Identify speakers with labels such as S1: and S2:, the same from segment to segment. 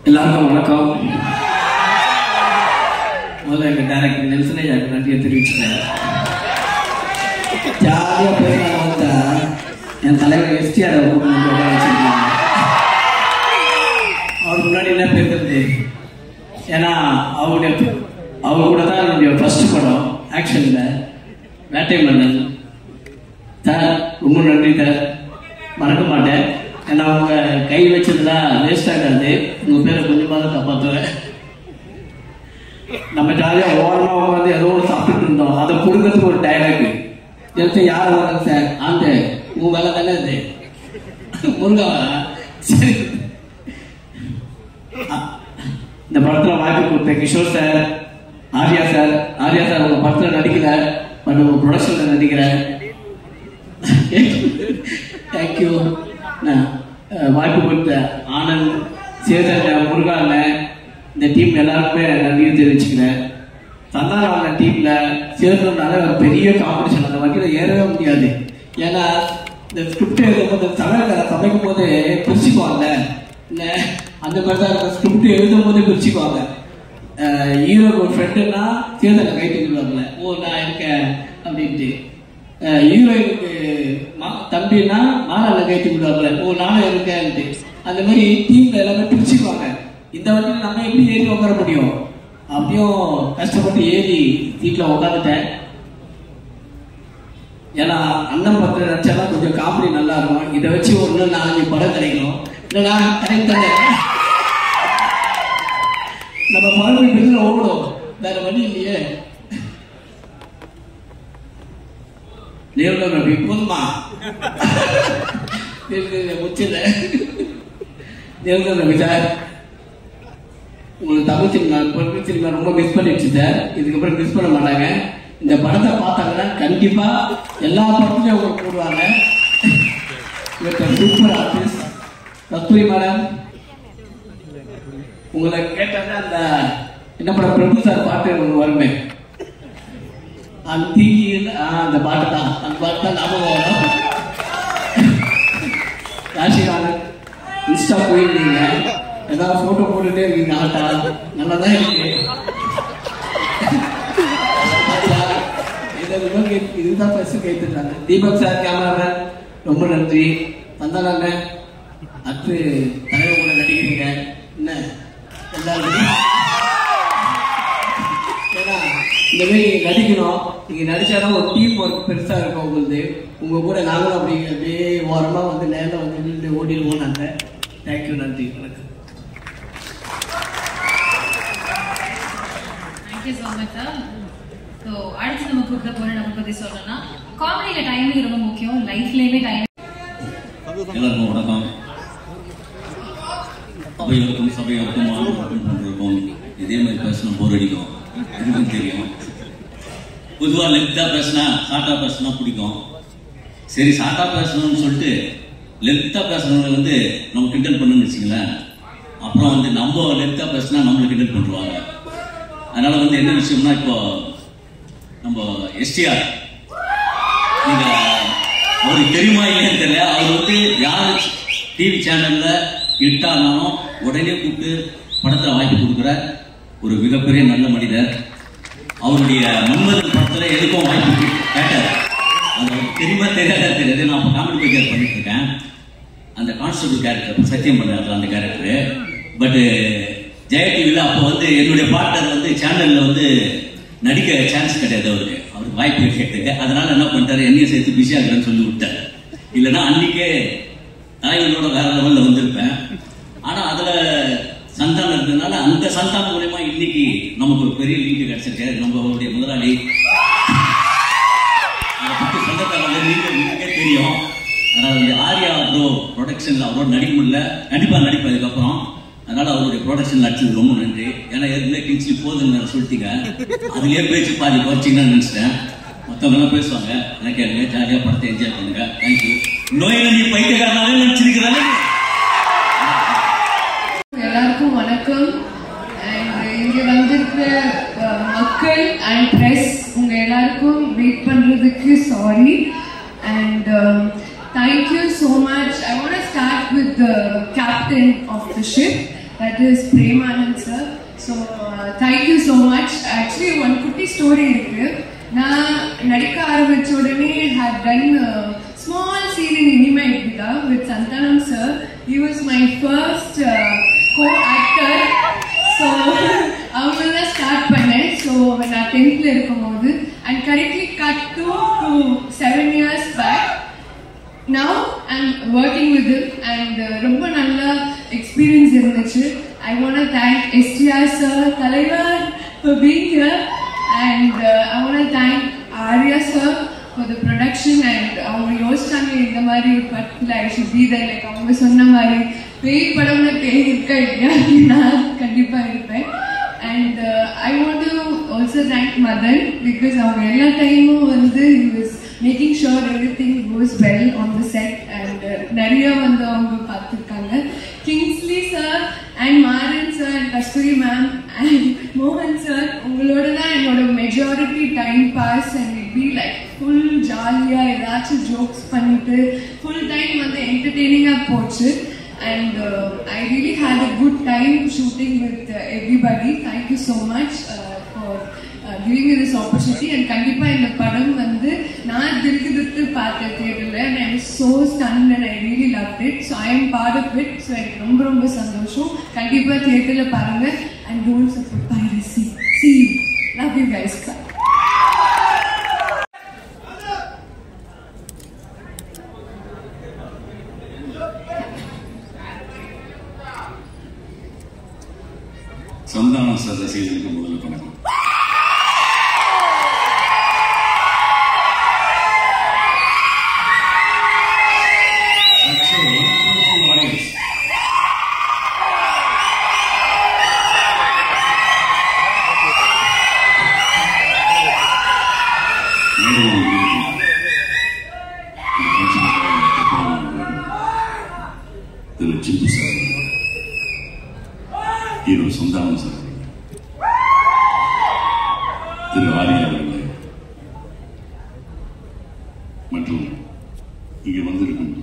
S1: எல்லாருக்கும் வணக்கம். முதல்ல எங்கள் டைரக்டர் நெல்சனே எனக்கு நன்றியை தெரிவிச்சுட்டேன். ஜாலியாக போய் நான் வந்தா என் தலைவர் எஸ்டிஆர் வச்சிருக்காங்க. அவருக்கு முன்னாடி என்ன பேசுறது, ஏன்னா அவங்க கூட தான் என்னுடைய ஃபர்ஸ்ட் படம் ஆக்ஷனில் வேட்டை மன்னன். சார் ரொம்ப நன்றி சார், மறக்க மாட்டேன். ஏன்னா அவங்க கை வச்சதுலாம் வேஸ்ட் ஆகாது. உங்கள் பேரை கொஞ்சமாக காப்பாற்றுவேன். நம்ம ஜாலியாக ஓரமாக உட்காந்து ஏதோ ஒன்று சாப்பிட்டுட்டு இருந்தோம். அதை கொடுக்கறதுக்கு ஒரு டைலாக் எடுத்து யார் வராங்க சார், ஆண்டு உங்கள் வேலை தானே இது முருகாவா? சரி, இந்த படத்தில் வாய்ப்பு கொடுத்தேன் கிஷோர் சார், ஆர்யா சார் உங்கள் படத்தில் நடிக்கல, பட் உங்கள் ப்ரொடக்ஷனில் நடிக்கிறேன். தேங்க்யூ. வாய்ப்பு கொடுத்த ஆனந்த், சேதன், முருகா அண்ணன், இந்த டீம் எல்லாருக்குமே நன்றியை தெரிவிச்சுக்கிறேன். சந்தானம் அண்ணன் டீம்ல சேர்ந்ததுனால ஒரு பெரிய காம்படிஷன், அந்த வகையில் ஏறவே முடியாது. ஏன்னா இந்த ஸ்கிரிப்ட் எழுதும்போது சமைக்கும் போது பிரிச்சுக்குவாங்க, இல்லை அந்த மாதிரி தான் இருக்கும். ஸ்கிரிப்ட் எழுதும் போது பிரிச்சுக்குவாங்க. ஹீரோக்கு ஒரு ஃப்ரெண்டுன்னா சேதனை கை தூக்கிடுவாங்கல்ல, ஓ நான் இருக்கேன் அப்படின்ட்டு. ஹீரோயினுக்கு தம்பின்னா மாலால கைட்டு விடுவாங்கல்ல, ஓ நானும் இருக்கேன்ட்டு. அந்த மாதிரி டீம்ல எல்லாமே பிரிச்சுக்குவாங்க. இந்த வண்டியில் நம்ம எப்படி ஏறி உட்கார முடியும்? அப்படியும் கஷ்டப்பட்டு ஏறி சீட்டில் உட்காந்துட்டேன். ஏன்னா அண்ணன் பத்திர நினைச்சாதான் கொஞ்சம் காமெடி நல்லா இருக்கும். இதை வச்சு ஒன்று 4 படம் கிடைக்கணும். இல்லைனா கரெக்ட் தானே, நம்ம மறுபடியும் ஓடும், வேற வழி இல்லையே. நேரில் அப்படி போதுமா முச்சில நேரில் ரவி சார், உங்களுக்கு தமிழ் சினிமா ரொம்ப மிஸ் பண்ணிடுச்சு சார். இதுக்கப்புறம் மிஸ் பண்ண மாட்டாங்க. இந்த படத்தை பார்த்தாங்கன்னா கண்டிப்பா எல்லா படத்துலையும் அவங்க போடுவாங்க. சூப்பர் ஆர்டிஸ்ட் கஸ்தூரி மேடம், உங்களை கேட்டாங்க அந்த என்ன படம் பிரபு சார் பாட்டு ஒன்று வருமே, அந்த பாட்டு தான், அந்த பாட்டு தான் ஞாபகம் வரும். ராஷிகானந்த் இன்ஸ்டா போயிருந்தீங்க, ஏதாவது போட்டோ போட்டுட்டே இருக்கீங்க, ஆட்டா நல்லா தான் இருக்கு. இதுதான் ஃபர்ஸ்ட் கேட்டுட்டாங்க. தீபக் சார் கேமராமேன் ரொம்ப நன்றி. வந்தாங்க அத்து தலைவர் கூட நடிக்கிறீங்க என்ன எல்லாரும். ஏன்னா இந்த மாதிரி நடிக்கணும், நீங்க நடிச்சாதான் ஒரு டீம் ஒர்க் பெருசா இருக்கும் உங்களுக்கு. உங்க கூட நாங்களும் அப்படியே ஓரமா வந்து நேரில் வந்து ஓடிடுவோம் நாங்க. தேங்க்யூ, நன்றி, வணக்கம்.
S2: Thank you so much sir. So அடுத்து நம்ம கூப்பிட போற நம்ம பத்தி சொல்லணும்னா, காமெடியில டைமிங் ரொம்ப முக்கியம், லைஃப்லயுமே டைமிங்.
S3: எல்லாருக்கும் வணக்கம். சபையோருக்கும் மாணவர்களுக்கும் இதே மாதிரி பேசினா போர் அடிக்கும், எனக்கும் தெரியும். பொதுவாக லென்த்தாக பேசினா ஷார்ட்டாக பேசினா பிடிக்கும். சரி, ஷார்ட்டாக பேசணும்னு சொல்லிட்டு லென்த்தாக பேசுறவங்க வந்து நம்ம கிண்டல் பண்ணுன்னு வச்சுங்களேன். அப்புறம் வந்து நம்ம லென்த்தாக பேசினா நம்மளை கிண்டல் பண்ணுவாங்க. அதனால வந்து என்ன விஷயம்னா, இப்போ நம்ம எஸ்டிஆர், நீங்க அவருக்கு தெரியுமா இல்லைன்னு தெரியல, அவர் வந்து யார் டிவி சேனல்ல இட்டானாலும் உடனே கூப்பிட்டு படத்தில் வாய்ப்பு கொடுக்குற ஒரு மிகப்பெரிய நல்ல மனிதர். அவருடைய மன்மதன் படத்தில் எதுக்கும் வாய்ப்பு கேட்டார். அது தெரியுமா தெரியாது. நான் இப்போ காமெடி பேக்கர் பண்ணிட்டு இருக்கேன். அந்த கான்ஸ்டபிள் கேரக்டர் சத்தியம் பண்ணார் அந்த கேரக்டரு. பட் ஜெயா டிவியில் அப்போ வந்து என்னுடைய பார்ட்னர் வந்து சேனலில் வந்து நடிக்க சான்ஸ் கிடையாது. அவருக்கு வாய்ப்பு கேட்டது. அதனால என்ன பண்ணிட்டாரு, என்னையும் சேர்த்து பிஸியாக இருக்கிறேன்னு சொல்லி விட்டார். இல்லைன்னா அன்னைக்கே தலைவர்களோட வேற லெவலில் வந்திருப்பேன். ஆனால் அதில் சந்தானம் இருந்ததுனால அந்த சந்தானம் மூலயமா இன்னைக்கு நமக்கு ஒரு பெரிய லீடு கிடைச்சிருக்கு. நம்மளுடைய முதலாளி சொந்தக்காரங்க நீங்களுக்கே தெரியும். அதனால ஆர்யா ப்ரோ ப்ரொடக்ஷன்ல அவரோட நடிக்க முடியல, கண்டிப்பா நடிப்பேன் இதுக்கப்புறம். அதனால அவருடைய ப்ரொடக்ஷன் நடிச்சது ரொம்ப நன்றி. ஏன்னா ஏற்கனவே கிங்ஸ்லி போதுன்னு சொல்லிட்டீங்க, அதுலயே பேச்சு பாதி குறைச்சிங்கன்னு நினைச்சிட்டேன். மற்றவங்க எல்லாம் பேசுவாங்க, எனக்கு கேளுங்க, ஜாலியா படத்தை என்ஜாய் பண்ணுங்க. தேங்க்யூ. நோய் நன்றி பைத்தியக்காரனாலே நினைச்சிருக்கிறாங்க.
S4: எல்லாருக்கும் வணக்கம். இங்க வந்திருக்கிற மக்கள் அண்ட் பிரஸ் உங்க எல்லாருக்கும் வெயிட் பண்றதுக்கு sorry and thank you so much. I want to start with the captain of the ship. that is Premanand sir. So thank you so much. Actually one kutti story irukku. Na nadikka aarambicha udane had done a small scene in Inima Idhika with Santanam sir. He was my first co-actor. So avanga start panne. So when I 10th la irukumbodhu and correctly cut to 7 years back. Now I'm working with him and romba nalla experience irundhuchu. I want to thank STR sir, Talaivar for being here, and I want to thank Arya sir for the production. And avanga yosichange indha mari particular I should be there, like avanga sonna mari pay padamla pay irukka illaya na kandipa irupen. And I want to also thank Madan because avanga ella time vandu he was making sure everything goes well on the set, and nariya vandu avanga paathirukanga. Kingsley sir and Maran sir and Kasturi ma'am and Mohan sir, ungaloda da enoda majority time pass, and it be like full jolly edachu jokes pannittu full time vandu entertaining ah pochu. And I really had a good time shooting with everybody. Thank you so much for giving me this opportunity. And kandipa indha padam vandu na dilkuduttu paatha theaterla, and I was so stunned and I really loved it. So I am part of it. So I romba romba sandosham. Kandipa theaterla parunga and don't support piracy. See you. Love you guys.
S5: Santhanam sir ரசிகர்களுக்கு முதல்ல வணக்கம். திரு சிந்து sir, hero Santhanam sir, திரு ஆரியா அவர்களே மற்றும் இங்கே வந்திருக்கும்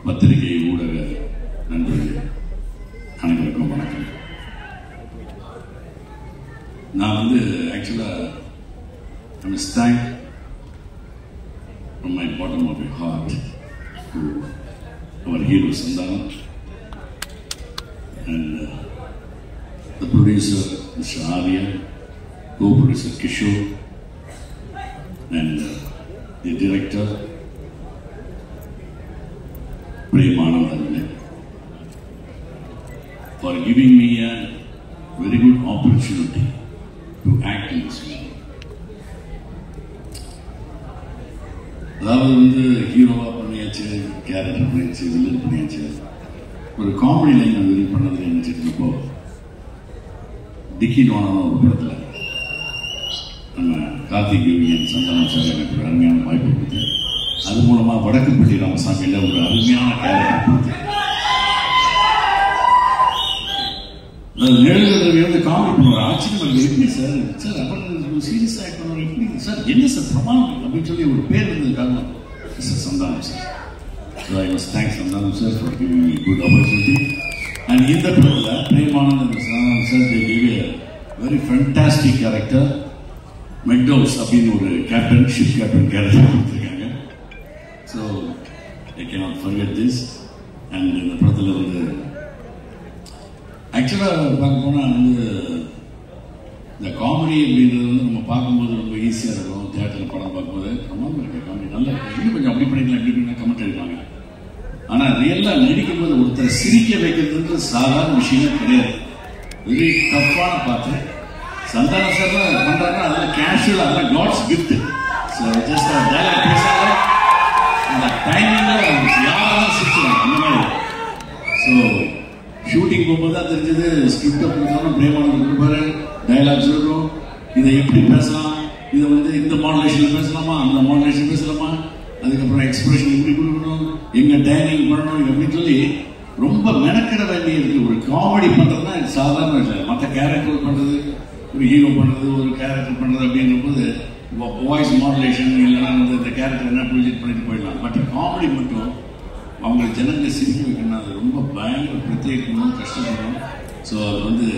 S5: பத்திரிகை ஊடக நண்பர்களே அனைவருக்கும் வணக்கம். நான் ஆக்சுவலா thank from my bottom of my heart to our hero Sandanam and the producer Mr. Arya, co-producer Kishore, and the director Premanand for giving me a very good opportunity to act in this film. அதாவது ஹீரோவா பண்ணியாச்சு, character பண்ணியாச்சு, villain பண்ணியாச்சு. ஒரு comedy line நான் villain பண்ணது நினைச்சிருக்கப்போ டிக்கி டோனான ஒரு படத்தில் நம்ம கார்த்திக் யூனியன் சந்தானம் சார் எனக்கு ஒரு அருமையான வாய்ப்பு கொடுத்தாரு. அது மூலமாக வடக்குப்பட்டி ராமசாமியில் ஒரு அருமையான கேரக்டர் கொடுத்தாரு. நிழல்கள் காமெடி பண்ணுவார். ஆச்சரியம் எப்படி சார் சார் அப்புறம் சீரியஸ் ஆக்ட் பண்ணுவார், எப்படி சார் என்ன சார் பிரமாணம் அப்படின்னு சொல்லி ஒரு பேர் இருந்ததுக்காக sir Santhanam sir. So I must thank Santhanam sir for giving me good opportunity. And இந்த படத்தில் Premanand Santhanam sir they give a very fantastic character. மெக்டவுஸ் அப்படின்னு ஒரு கேப்டன், ஷிப் கேப்டன் கேரக்டர் கொடுத்துருக்காங்க. So I cannot forget this. And இந்த படத்தில் ஆக்சுவலாக பார்க்க போனால் இந்த காமெடி அப்படின்றது நம்ம பார்க்கும்போது ரொம்ப ஈஸியாக இருக்கும். தியேட்டரில் படம் பார்க்கும்போது ரொம்ப இருக்க காமெடி நல்லா இருக்கு, இன்னும் கொஞ்சம் அப்படி பண்ணிக்கலாம் இப்படி பண்ணி கமெண்ட் எடுப்பாங்க. ஆனால் ரியலாக நடிக்கும்போது ஒருத்தரை சிரிக்க வைக்கிறதுன்றது சாதாரண விஷயமே கிடையாது. வெரி டஃப்பான பார்த்து சந்தானம் சார் தான் பண்ணுறாருன்னா அதில் கேஷுவலாக அதெல்லாம் God's gift. So just dialogue பேசாத அந்த டைமிங்கில் யாரெல்லாம் சிரிச்சுறாங்க அந்த மாதிரி. ஸோ ஷூட்டிங் போகும்போது தான் தெரிஞ்சது. ஸ்கிரிப்டை கொடுத்தாலும் பிரேமானந்த் கொடுப்பாரு, டைலாக்ஸ் இருக்கும், இதை எப்படி பேசலாம், இதை இந்த மாடுலேஷன் பேசலாமா, அந்த மாடுலேஷன் பேசலாமா, அதுக்கப்புறம் எக்ஸ்பிரஷன் எப்படி கொடுக்கணும், எங்க டைனிங் பண்ணணும் அப்படின்னு சொல்லி ரொம்ப மெனக்கிட வேண்டிய இருக்கு. ஒரு காமெடி பண்றதுனா சாதாரண விஷயம். மற்ற கேரக்டர் பண்றது, ஒரு ஹீரோ பண்றது, ஒரு கேரக்டர் பண்றது அப்படின்ற போது வாய்ஸ் மாடுலேஷன் இல்லைன்னா இந்த கேரக்டர் என்ன ப்ரொஜெக்ட் பண்ணிட்டு போயிடலாம். பட் காமெடி மட்டும் அவங்க ஜனங்களை சிரிக்க வைக்கணும், அது ரொம்ப பயங்கர பிரத்யேகமும் கஷ்டப்படணும். ஸோ அது வந்து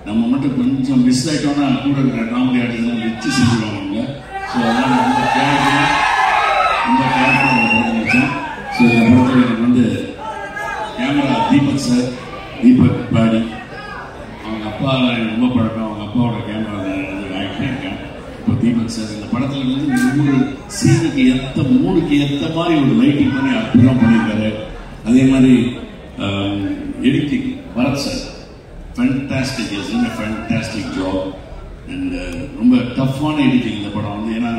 S5: நம்ம மட்டும் கொஞ்சம் மிஸ் ஆகிட்டோம்னா கூட இருக்கிற காமெடி ஆர்டிஸ்ட்லாம் வச்சு செஞ்சுருவாங்க. ஸோ அதனால் ரொம்ப கேர்ஃபுல்லாக அந்த படத்தை வச்சேன். ஸோ இந்த படத்தில் எனக்கு வந்து கேமரா தீபக் சார், தீபக் பாடி, அவங்க அப்பா எனக்கு ரொம்ப பழக்கம். அவங்க அப்பாவோட கேமரா ஆக்ட் பண்ணியிருக்கேன். இப்போ தீபக் சார் இந்த படத்தில் வந்து ஒவ்வொரு சீனுக்கு ஏற்ற மூடுக்கு ஏற்ற மாதிரி ஒரு லைட்டிங் பண்ணி அற்புதம் பண்ணியிருக்காரு. அதே மாதிரி editing Bharat sir fantastic, is in a fantastic job. And ரொம்ப டஃப்பான எடிட்டிங் இந்த படம் வந்து. ஏன்னா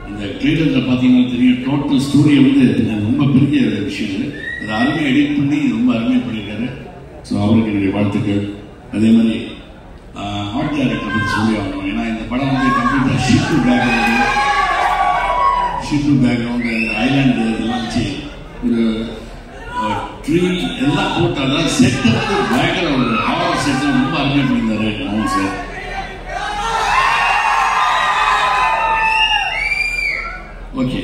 S5: இந்த ட்ரெய்லரில் பார்த்தீங்கன்னா தெரியும், டோட்டல் ஸ்டோரியை வந்து ரொம்ப பெரிய விஷயம். அதை அருமையாக எடிட் பண்ணி ரொம்ப அருமையாக பண்ணியிருக்காரு. ஸோ அவருக்கு என்னுடைய வாழ்த்துக்கள். அதே மாதிரி ஆர்ட் டைரக்டர் பற்றி சொல்லி ஆகணும். ஏன்னா இந்த படம் வந்து கம்ப்ளீட்டாக ஷிப்பு பேக்ரவுண்டு அந்த ஐலாண்டு இதெல்லாம் வச்சு ஒரு ட்ரீ எல்லாம் போட்டு, அதாவது செட்டு வந்து பயங்கர ஒரு ஹாரர் செட்டு ரொம்ப அருமையாக பண்ணியிருந்தாரு மோகன் sir. Okay,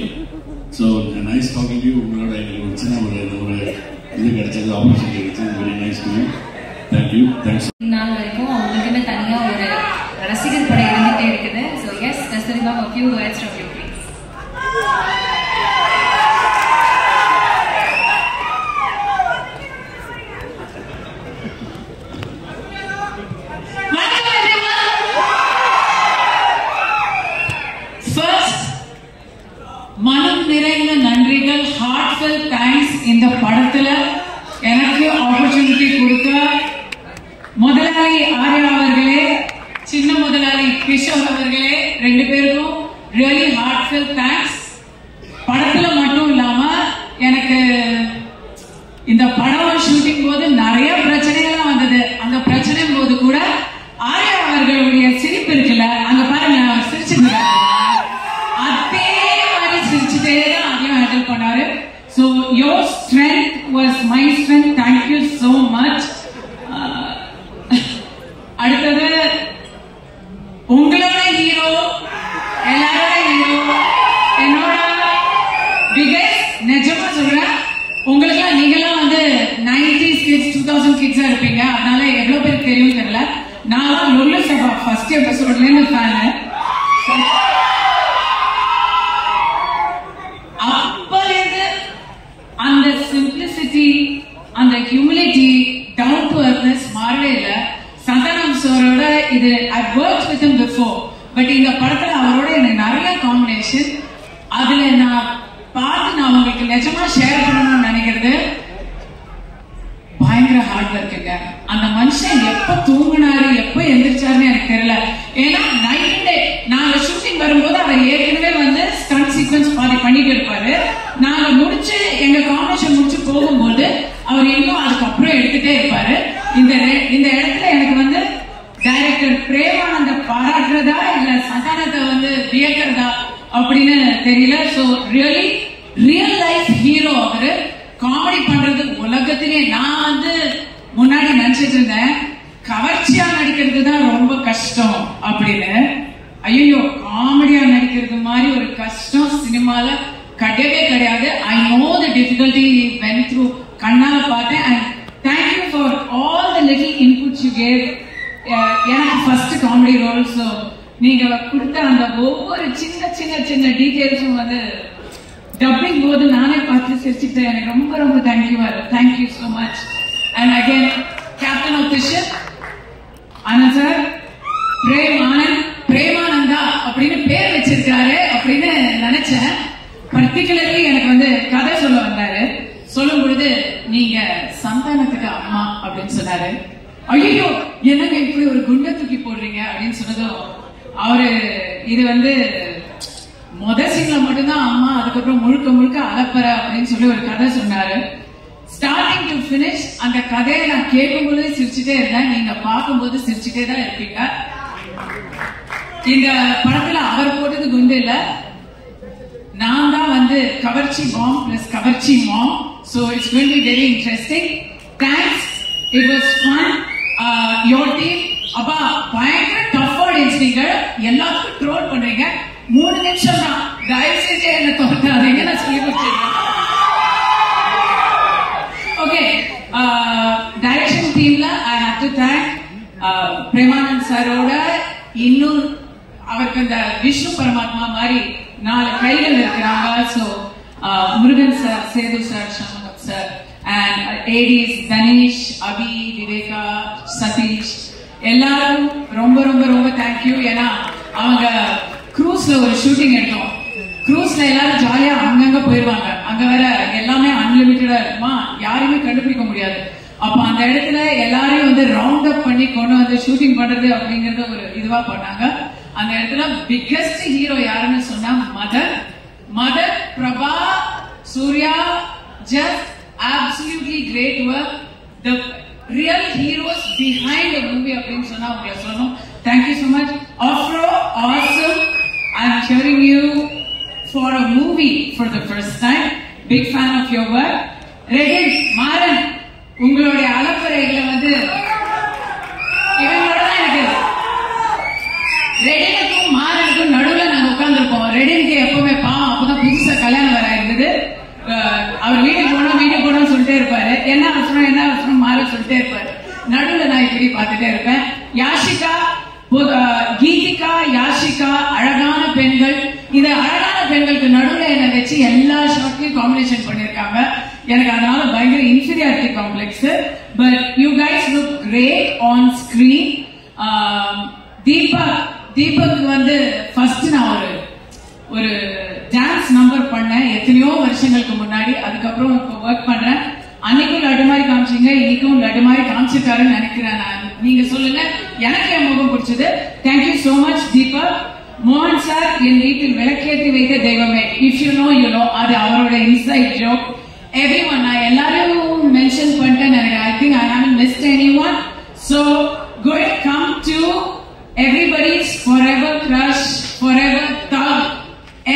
S5: so nice talking you. உங்களோட எங்களுக்கு ஒரு சின்ன ஒரு இது கிடைச்சது, ஆப்பர்ச்சுனிட்டி கிடைச்சது. Very nice to you. Thank you. Thanks.
S2: நாள் வரைக்கும் அவங்களுக்குன்னு தனியாக ஒரு ரசிகர் படை இருந்துகிட்டே இருக்குது. So yes, Kasturba, a few words from you, please.
S6: மனம் நிறைந்த நன்றிகள், ஹார்ட்ஃபுல் தேங்க்ஸ். இந்த படத்துல எனக்கு ஆப்பர்ச்சுனிட்டி கொடுத்த முதலாளி ஆர்யா அவர்களே, சின்ன முதலாளி கிஷோர் அவர்களே, ரெண்டு பேருக்கும் ரியலி ஹார்ட்ஃபுல் தேங்க்ஸ். படத்துல மட்டும் இல்லாம எனக்கு இந்த படம் ஷூட்டிங் போது நிறைய பிரச்சனைகள்லாம் வந்தது. அந்த பிரச்சனை போது கூட ஆர்யா அவர்களுடைய சிரிப்பு இருக்குல்ல, அங்க பாருங்க, அவர் சிரிச்சிருந்தாரு, அதே மாதிரி சிரிச்சுட்டே தான் அதையும் ஹேண்டில் பண்ணாரு. So your strength was my strength. Thank you so much. அடுத்தது உங்களோட ஹீரோ, எல்லாரோட ஹீரோ, என்னோட பிகெஸ்ட். நிஜமா சொல்றேன், உங்களுக்கு நீங்களாம் வந்து 90s கிட்ஸ் 2000 கிட்ஸா இருப்பீங்க. அதனால எவ்வளவு பேருக்கு தெரியும் தெரியல. நான் லொல்லு சபா ஃபர்ஸ்ட் எபிசோட்ல இருந்து ஃபேன். அப்பலேருந்து அந்த சிம்பிளிசிட்டி, அந்த ஹியூமிலிட்டி, டவுன் டு அர்த்னஸ் மாறவே இல்லை. சந்தானம் சாரோட இது ஐ வொர்க்ட் வித் ஹிம் பிஃபோர், பட் இந்த படத்துல அவரோட எனக்கு நிறைய காம்பினேஷன். அதுல நான் பார்த்து நான் உங்களுக்கு நிஜமா ஷேர் பண்ணணும்னு நினைக்கிறது, பயங்கர ஹார்ட் ஒர்க்குங்க. அந்த மனுஷன் எப்ப தூங்கினாரு எப்ப எந்திரிச்சாருன்னு எனக்கு தெரியல. ஏன்னா நைட் டே நாங்க ஷூட்டிங் வரும்போது அவர் ஏற்கனவே வந்து ஸ்டண்ட் சீக்வன்ஸ் பாதி பண்ணிட்டு இருப்பாரு. நாங்க முடிச்சு எங்க காம்பினேஷன் முடிச்சு போகும்போது அவர் இன்னும் அதுக்கப்புறம் எடுத்துட்டே இருப்பாரு. இந்த இடத்துல எனக்கு வந்து டைரக்டர் பிரேமானந்த பாராட்டுறதா இல்ல சந்தானத்தை வந்து வியக்கிறதா அப்படின்னு தெரியல. So really real life hero அவரு. காமெடி பண்றது உலகத்திலே நான் வந்து முன்னாடி நினைச்சிட்டு இருந்தேன், கவர்ச்சியா நடிக்கிறது தான் ரொம்ப கஷ்டம் அப்படின்னு. ஐயோ, காமெடியா நடிக்கிறது மாதிரி ஒரு கஷ்டம் சினிமால கிடையவே கிடையாது. I know the difficulty vent through, கண்ணால பார்த்தேன். And thank you for all the little inputs you gave. எனக்கு ஃபர்ஸ்ட் காமெடி ரோல். ஸோ நீங்க கொடுத்த அந்த ஒவ்வொரு சின்ன சின்ன சின்ன டீடைல்ஸும் வந்து டப்பிங் போது நானே பார்த்து சிரிச்சுட்டேன். எனக்கு ரொம்ப ரொம்ப thank you so much. And again captain of the ship Anand sir, Premananda அப்படின்னு பேர் வச்சிருக்காரு அப்படின்னு நினைச்சேன். பர்டிகுலர்லி எனக்கு வந்து கதை சொல்ல வந்தாரு. சொல்லும் பொழுது நீங்க சந்தானத்துக்கு அம்மா அப்படின்னு சொன்னாரு. ஐயோ, என்னங்க இப்படி ஒரு குண்டை தூக்கி போடுறீங்க அப்படின்னு சொன்னதும் அவரு இது வந்து முதல் சீன்ல மட்டும்தான் அம்மா, அதுக்கப்புறம் முழுக்க முழுக்க அலப்பற அப்படின்னு சொல்லி ஒரு கதை சொன்னாரு. ஸ்டார்டிங் டு பினிஷ் அந்த கதையை நான் கேட்கும் போது சிரிச்சுட்டே இருந்தேன். நீங்க பார்க்கும்போது சிரிச்சுட்டே தான் இருப்பீங்க. இந்த படத்துல அவர் போட்டது குண்டு இல்ல, நான் தான் வந்து கவர்ச்சி மாம் பிளஸ் கவர்ச்சி மாம். So it's going to be very interesting. Thanks. It was fun. Your team, அப்பா பயங்கர டஃப் ஆடியன்ஸ். நீங்க எல்லாத்துக்கும் ட்ரோல் பண்றீங்க. 3 நிமிஷம் தான், தயவு செஞ்சு என்ன தோற்றாதீங்க, நான் சொல்லி கொடுத்துருக்கேன். ஓகே, டைரக்ஷன் டீம்ல I have to thank Premanand சாரோட இன்னும் அவருக்கு அந்த விஷ்ணு பரமாத்மா மாதிரி 4 கைகள் இருக்கிறாங்க. So Murugan sir, Sethu sir, Shanmugam sir and ADs Dhanesh, Abhi, Viveka, Satish எல்லாரும் ரொம்ப ரொம்ப ரொம்ப தேங்க்யூ. ஏன்னா அவங்க க்ரூஸ்ல ஒரு ஷூட்டிங் எடுத்தோம். க்ரூஸ்ல எல்லாரும் ஜாலியா அங்கங்க போயிருவாங்க. அங்க வேற எல்லாமே அன்லிமிட்டடா இருக்குமா, யாரையுமே கண்டுபிடிக்க முடியாது. அப்ப அந்த இடத்துல எல்லாரையும் வந்து ரவுண்ட் அப் பண்ணி கொண்டு வந்து ஷூட்டிங் பண்றது அப்படிங்கறது ஒரு இதுவா பண்ணாங்க. அந்த இடத்துல பிக்கெஸ்ட் ஹீரோ யாருன்னு சொன்னா mother, Prabha, Surya, just absolutely great work. The real heroes behind the movie அப்படின்னு சொன்னா உங்களை சொல்லணும். Thank you so much. Afro, awesome. I'm hearing you for a movie for the first time. Big fan of your work. Redin, Maran, உங்களுடைய அலப்பறைகளை வந்து இவங்களோட தான் இருக்கு. ரெடினுக்கும் மாறனுக்கும் நடுவில் நாங்க உட்கார்ந்துருப்போம். ரெடினுக்கு எப்பவுமே பாவம், அப்பதான் புதுசா கல்யாணம் வர இருந்தது. அவர் வீட்டுக்கு போனோம் சொல்லிட்டே இருப்பாரு. என்ன அவசரம் மாற சொல்லிட்டே இருப்பாரு. நடுவில் நான் இப்படி பார்த்துட்டே இருப்பேன். யாஷிகா, கீதிகா, யாஷிகா அழகான பெண்கள். இந்த அழகான பெண்களுக்கு நடுவில் என்ன வச்சு எல்லா ஷாட்லயும் காம்பினேஷன் பண்ணிருக்காங்க. எனக்கு அதனால பயங்கர inferiority complex. But you guys look great on screen. Deepak வந்து ஃபர்ஸ்ட் நான் ஒரு டான்ஸ் நம்பர் பண்ணேன் எத்தனையோ வருஷங்களுக்கு முன்னாடி. அதுக்கப்புறம் இப்போ ஒர்க் பண்றேன். அன்னைக்கும் லட்டு மாதிரி காமிச்சிங்க, இன்னைக்கும் லட்டு மாதிரி காமிச்சிருக்காருன்னு நினைக்கிறேன் நான். நீங்க சொல்லுங்க, எனக்கு என் முகம் பிடிச்சது. Thank you so much Deepak. மோகன் சார், என் வீட்டில் விளக்கேற்றி வைத்த தெய்வமே. If you know you know, அது அவரோட இன்சைட் ஜோக். எவ்ரிஒன், நான் எல்லாரையும் மென்ஷன் பண்ணிட்டேன் நினைக்கிறேன். I think I haven't missed anyone. So good, come to everybody's forever crush, forever thug,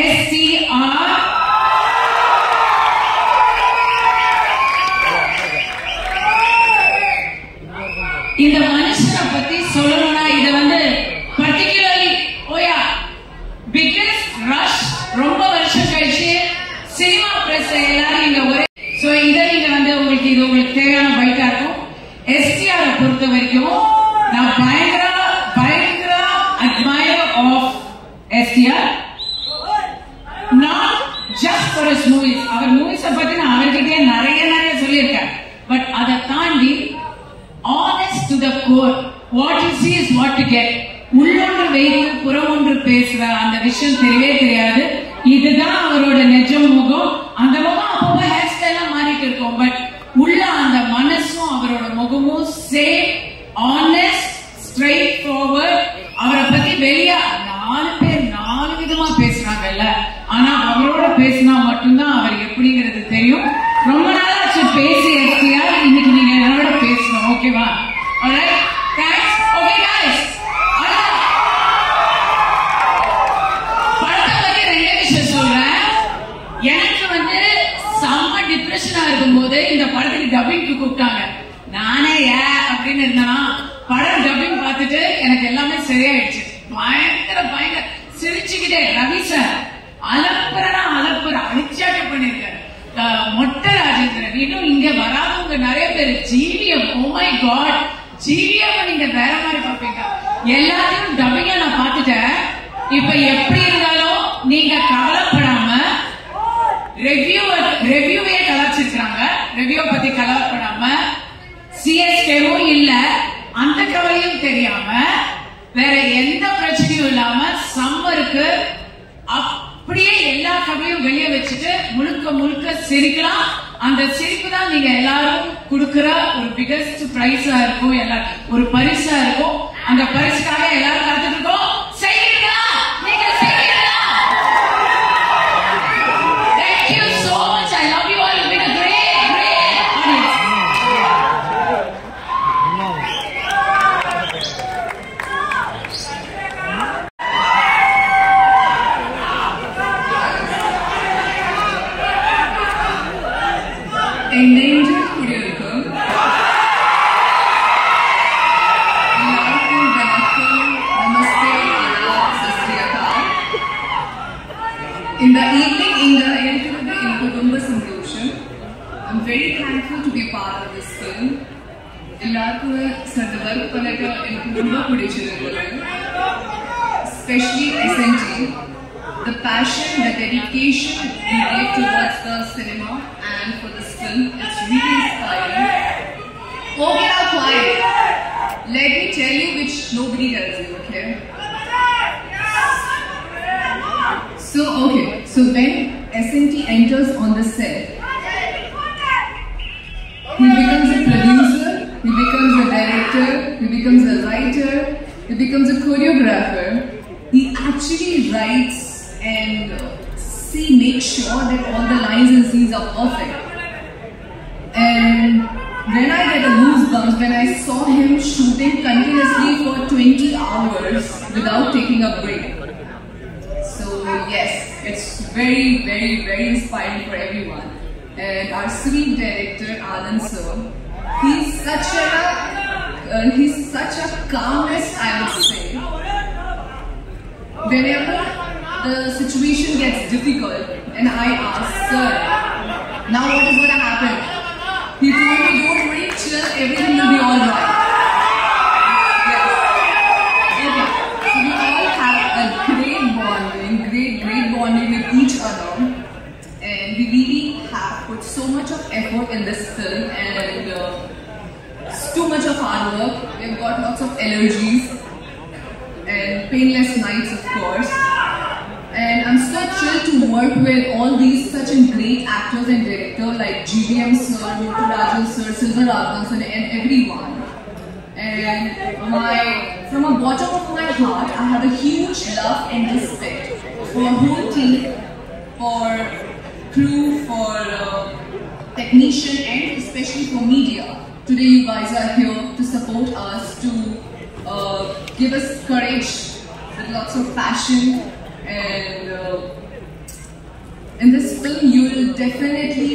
S6: STR. இந்த மனுஷனை பத்தி சொல்லணும்னா இத வந்து பர்டிகுலர்லி ஓயா பிகெஸ்ட் ரஷ் ரொம்ப வருஷம் கழிச்சு சினிமா பிரஸ் எல்லாரும் இங்க ஒரே. சோ இத நீங்க வந்து உங்களுக்கு தேவையான பைட்டா இருக்கும். எஸ்டிஆர் பொறுத்த வரைக்கும் நான் பயங்கர admirer of STR. Not just for his movies. அவர் மூவிஸை பத்தி நான் அவர்கிட்டயே நிறைய சொல்லியிருக்கேன். பட் அதை தாண்டி honest to the core, what you see is what you get. உள்ளொன்று வைத்து புறமொன்று பேசுற அந்த விஷயம் தெரியவே தெரியாது. இதுதான் அவரோட நிஜ முகம். அந்த முகம் அப்பப்போ ஹேர் ஸ்டைலா மாறிட்டு இருக்கும். பட் உள்ள அந்த மனசும் அவரோட முகமும் சேம், ஆனஸ்ட், ஸ்ட்ரெயிட் ஃபார்வர்ட். அவரை பத்தி வெளியே 4 பேர் 4 விதமா பேசுறாங்கல்ல, ஆனா அவரோட பேசினா மட்டும்தான் அவர் எப்படிங்கிறது தெரியும். ரொம்ப நாளாச்சு பேசி எஸ்டிஆர், இன்னைக்கு நீங்க என்னோட பேசணும். ஓகேவா? Alright, thanks. ஓகே गाइस, படத்தை பத்தி 2 விஷயம் சொல்றேன். எனக்கு வந்து செம்ம டிப்ரெஷனா இருக்கும்போது இந்த படத்துக்கு டப்பிங்க்கு கூப்பிட்டாங்க. நானே அப்படின்னு இருந்தேன்னா படம் டப்பிங் பார்த்துட்டு எனக்கு எல்லாமே சரியாயிடுச்சு. பயங்கர சிரிச்சுக்கிட்டே ரவி சார் அலப்பற அழிச்சாட்ட பண்ணிருக்காரு. மொட்டை ராஜேந்திரன், இன்னும் இங்க வராதவங்க நிறைய பேர். GVM, oh my God, GVM நீங்க வேற மாதிரி பாப்பீங்க. எல்லாத்தையும் டப்பிங்க நான் பார்த்துட்டேன். இப்ப எப்படி இருந்தாலும் நீங்க கவலைப்படாம ரெவ்யூவே கலாச்சிருக்காங்க. ரெவ்யூ பத்தி கவலைப்படாம, சிஎஸ்கேவும் இல்ல, அந்த கவலையும் தெரியாம, வேற எந்த பிரச்சனையும் இல்லாம சம்மருக்கு அப்படியே எல்லா கவலையும் வெளியே வச்சுட்டு முழுக்க சிரிக்கலாம். அந்த சிரிப்பு தான் நீங்க எல்லாரும் கொடுக்கிற ஒரு பிகெஸ்ட் பிரைஸா இருக்கும், ஒரு பரிசா இருக்கும். அந்த பரிசுக்காக எல்லாரும் காத்துட்டு இருக்கோம். செய்யுங்களா? நீங்க செய்யுங்களா? Thank you so much. I love you all. You've been a great audience.
S4: Endangered குடியிருக்கும் எல்லாருக்கும் வணக்கம், நமஸ்தே. எல்லாருக்குமே சார் இந்த ஒர்க் பண்ணிட்டு எனக்கு ரொம்ப பிடிச்சிருந்தது. Especially SNT, the passion, the dedication we gave towards the cinema and for this film, it's really inspiring. Okay, now quiet. Let me tell you which nobody tells you, okay? So when SNT enters on the set, he becomes a producer, he becomes a director, he becomes a writer, he becomes a choreographer. He actually writes and makes sure that all the lines and scenes are perfect. And when I get a goosebumps when I saw him shooting continuously for 20 hours without taking a break. So yes, it's very, very, very inspiring for everyone. And our sweet director Anand sir, he's such a calmness, I would say. Whenever the situation gets difficult and I ask, sir, now what is going to happen? He told me, don't worry, chill, everything will be alright. Yes. Okay. So we all have a great bonding with each other. And we really have put so much of effort in this film and too much of hard work. We've got lots of allergies and painless nights, of course. And I'm so thrilled to work with all these such great actors and directors like GVM sir, Muthu sir, Silvarajan sir, and everyone. And from the bottom of my heart, I have a huge love and respect for the whole team, for crew, for technician, and especially for media. Today you guys are here to support us, to give us courage with lots of passion. And in this film you will definitely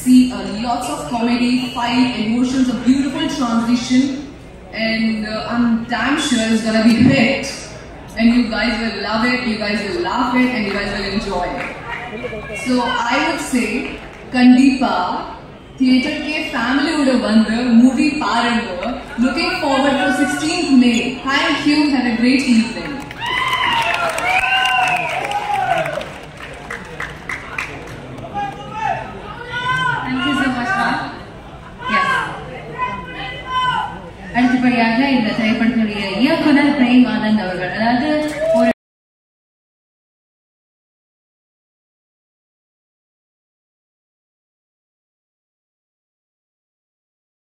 S4: see lots of comedy, fight, emotions, a beautiful transition, and I'm damn sure it's gonna be hit. And you guys will love it, you guys will laugh it, and you guys will enjoy it. So I would say, Kandipa, theatre ke family oda vandu movie paranga. Looking forward to 16th May. Thank you, have a great evening.
S2: அடுத்தபடியாக இந்த திரைப்படத்தினுடைய இயக்குனர் பிரேம் ஆனந்த் அவர்கள், அதாவது